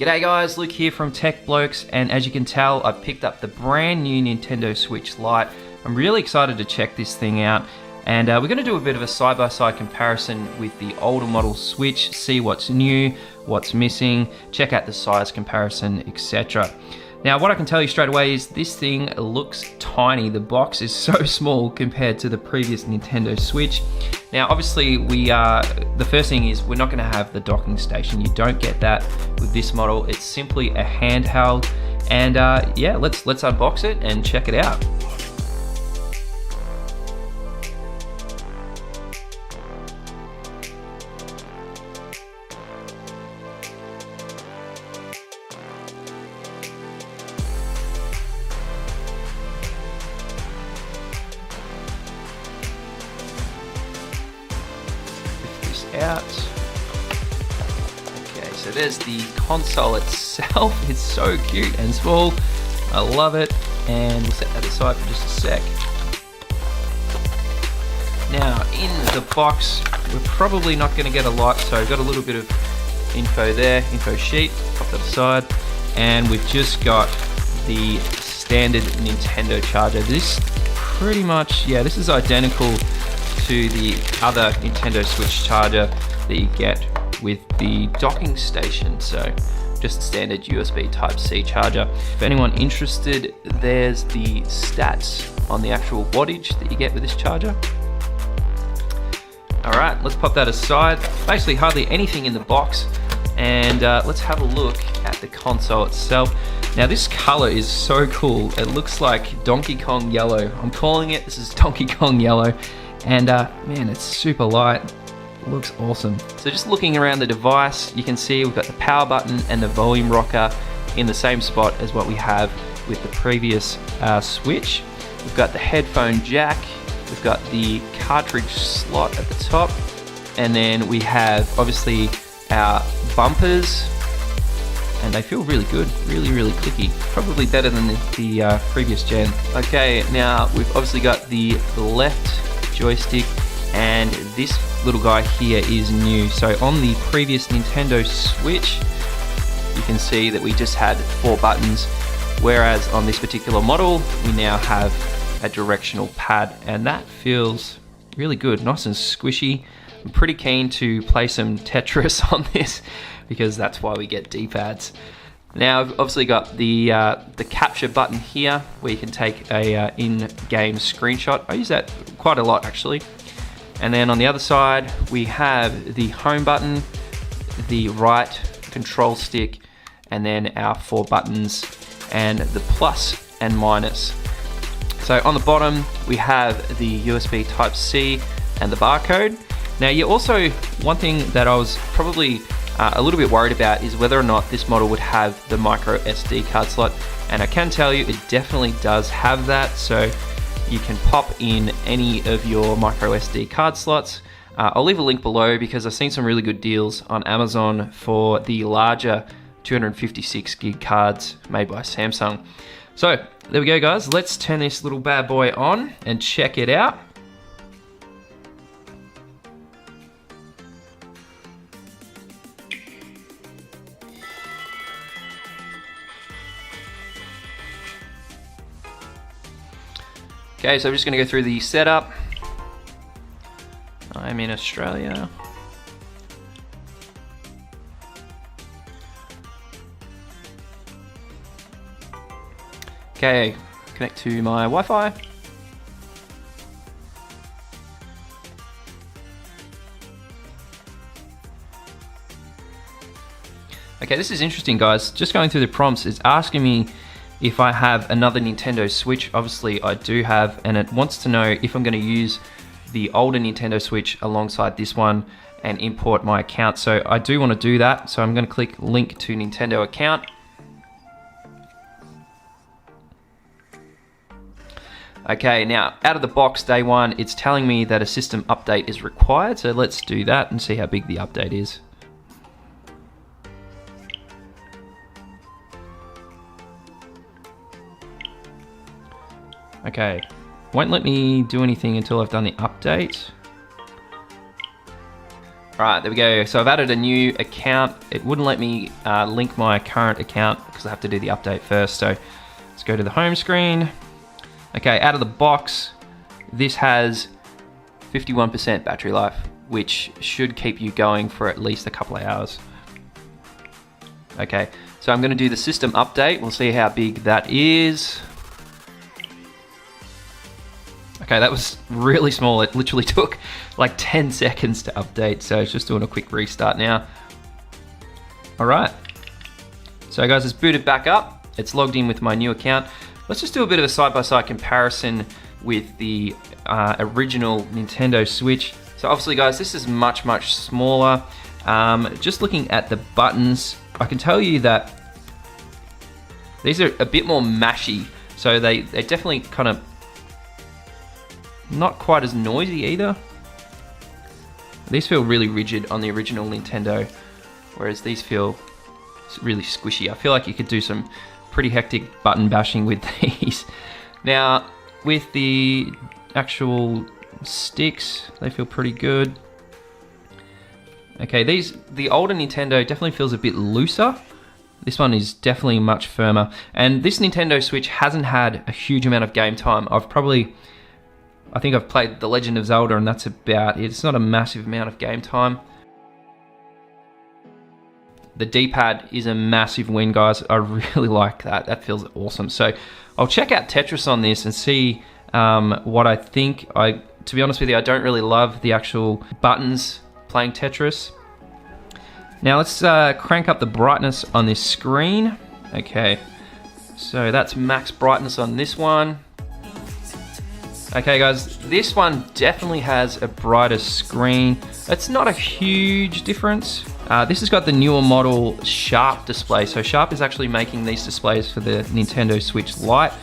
G'day guys, Luke here from Tech Blokes, and as you can tell, I've picked up the brand new Nintendo Switch Lite. I'm really excited to check this thing out, and we're going to do a bit of a side-by-side comparison with the older model Switch, see what's new, what's missing, check out the size comparison, etc. Now, what I can tell you straight away is this thing looks tiny. The box is so small compared to the previous Nintendo Switch. Now, obviously, the first thing is we're not going to have the docking station. You don't get that with this model. It's simply a handheld, and yeah, let's unbox it and check it out. Out. Okay, so there's the console itself. It's so cute and small. I love it. And we'll set that aside for just a sec. Now, in the box, we're probably not going to get a lot, so I've got a little bit of info there, info sheet. Pop that aside. And we've just got the standard Nintendo charger. This pretty much, yeah, this is identical to the other Nintendo Switch charger that you get with the docking station, so just a standard USB Type-C charger. If anyone interested, there's the stats on the actual wattage that you get with this charger. Alright, let's pop that aside. Basically hardly anything in the box, and let's have a look at the console itself. Now this color is so cool. It looks like Donkey Kong yellow. I'm calling it, this is Donkey Kong yellow. And man, it's super light. It looks awesome. So just looking around the device, you can see we've got the power button and the volume rocker in the same spot as what we have with the previous Switch. We've got the headphone jack, we've got the cartridge slot at the top, and then we have obviously our bumpers, and they feel really good, really clicky. Probably better than the previous gen. Okay, now we've obviously got the left joystick, and this little guy here is new. So on the previous Nintendo Switch, you can see that we just had 4 buttons, whereas on this particular model we now have a directional pad, and that feels really good, nice and squishy. I'm pretty keen to play some Tetris on this because that's why we get D-pads. Now I've obviously got the capture button here where you can take a in-game screenshot. I use that quite a lot actually. And then on the other side we have the home button, the right control stick, and then our 4 buttons and the plus and minus. So on the bottom we have the USB Type-C and the barcode. Now you also, one thing that I was probably a little bit worried about is whether or not this model would have the micro SD card slot, and I can tell you it definitely does have that, so you can pop in any of your micro SD card slots. I'll leave a link below because I've seen some really good deals on Amazon for the larger 256 gig cards made by Samsung. So there we go guys, let's turn this little bad boy on and check it out. Okay, so I'm just going to go through the setup. I'm in Australia. Okay, connect to my Wi-Fi. Okay, this is interesting guys. Just going through the prompts, it's asking me if I have another Nintendo Switch. Obviously I do have, and it wants to know if I'm going to use the older Nintendo Switch alongside this one and import my account. So I do want to do that, so I'm going to click link to Nintendo account. Okay, now out of the box day one, it's telling me that a system update is required, so let's do that and see how big the update is. Okay, won't let me do anything until I've done the update. Alright, there we go. So I've added a new account. It wouldn't let me link my current account because I have to do the update first. So let's go to the home screen. Okay, out of the box, this has 51% battery life, which should keep you going for at least a couple of hours. Okay, so I'm going to do the system update. We'll see how big that is. Okay, that was really small. It literally took like 10 seconds to update. So it's just doing a quick restart now. All right. So guys, it's booted back up. It's logged in with my new account. Let's just do a bit of a side-by-side comparison with the original Nintendo Switch. So obviously guys, this is much, much smaller. Just looking at the buttons, I can tell you that these are a bit more mashy. So they definitely kind of not quite as noisy either. These feel really rigid on the original Nintendo, whereas these feel really squishy. I feel like you could do some pretty hectic button bashing with these. Now, with the actual sticks, they feel pretty good. Okay, the older Nintendo definitely feels a bit looser. This one is definitely much firmer. And this Nintendo Switch hasn't had a huge amount of game time. I think I've played The Legend of Zelda and that's about it. It's not a massive amount of game time. The D-pad is a massive win, guys. I really like that. That feels awesome. So I'll check out Tetris on this and see what I think. To be honest with you, I don't really love the actual buttons playing Tetris. Now let's crank up the brightness on this screen. Okay, so that's max brightness on this one. Okay guys, this one definitely has a brighter screen. It's not a huge difference. This has got the newer model Sharp display. So Sharp is actually making these displays for the Nintendo Switch Lite.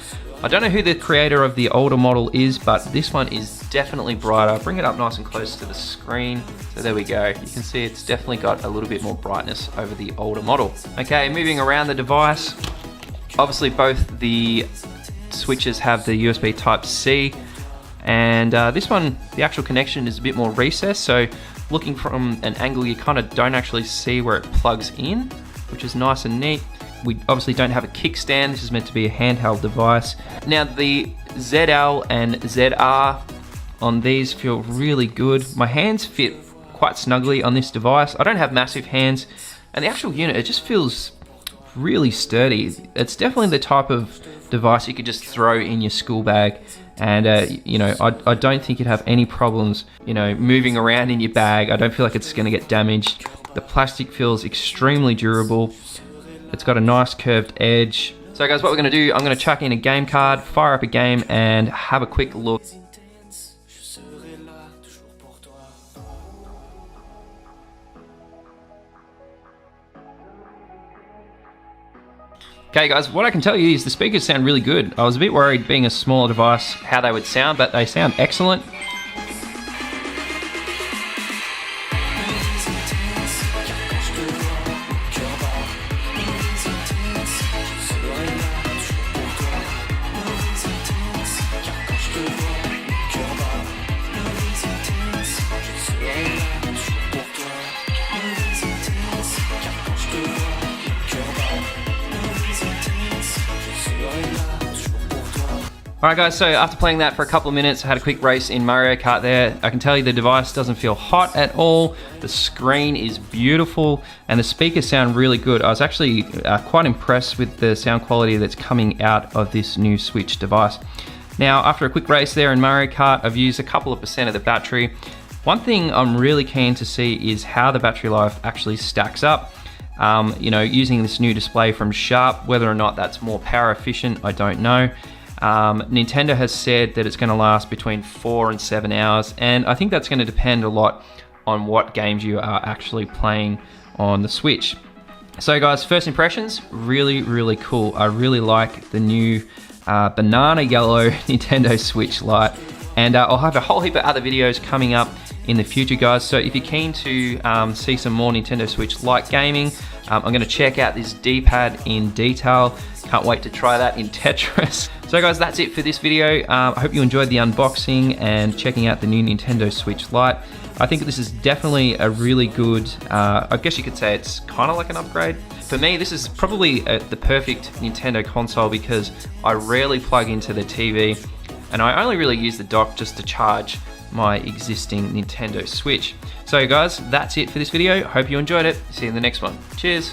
I don't know who the creator of the older model is, but this one is definitely brighter. I'll bring it up nice and close to the screen. So there we go. You can see it's definitely got a little bit more brightness over the older model. Okay, moving around the device. Obviously both the switches have the USB Type-C. And this one, the actual connection is a bit more recessed, so looking from an angle you kind of don't actually see where it plugs in, which is nice and neat. We obviously don't have a kickstand. This is meant to be a handheld device. Now the ZL and ZR on these feel really good. My hands fit quite snugly on this device. I don't have massive hands, and the actual unit, it just feels really sturdy. It's definitely the type of device you could just throw in your school bag, and you know, I don't think you'd have any problems, you know, moving around in your bag. I don't feel like it's going to get damaged. The plastic feels extremely durable. It's got a nice curved edge. So guys, what we're going to do, I'm going to chuck in a game card, fire up a game, and have a quick look. Okay guys, what I can tell you is the speakers sound really good. I was a bit worried, being a smaller device, how they would sound, but they sound excellent. Alright guys, so after playing that for a couple of minutes, I had a quick race in Mario Kart there. I can tell you the device doesn't feel hot at all. The screen is beautiful and the speakers sound really good. I was actually quite impressed with the sound quality that's coming out of this new Switch device. Now, after a quick race there in Mario Kart, I've used a couple of percent of the battery. One thing I'm really keen to see is how the battery life actually stacks up. You know, using this new display from Sharp, whether or not that's more power efficient, I don't know. Nintendo has said that it's going to last between 4 and 7 hours, and I think that's going to depend a lot on what games you are actually playing on the Switch. So guys, first impressions, really, really cool. I really like the new banana yellow Nintendo Switch Lite, and I'll have a whole heap of other videos coming up in the future, guys. So if you're keen to see some more Nintendo Switch Lite gaming, I'm going to check out this D-pad in detail. Can't wait to try that in Tetris. So guys, that's it for this video. I hope you enjoyed the unboxing and checking out the new Nintendo Switch Lite. I think this is definitely a really good, I guess you could say it's kind of like an upgrade. For me, this is probably the perfect Nintendo console because I rarely plug into the TV and I only really use the dock just to charge my existing Nintendo Switch. So guys, that's it for this video. Hope you enjoyed it. See you in the next one. Cheers.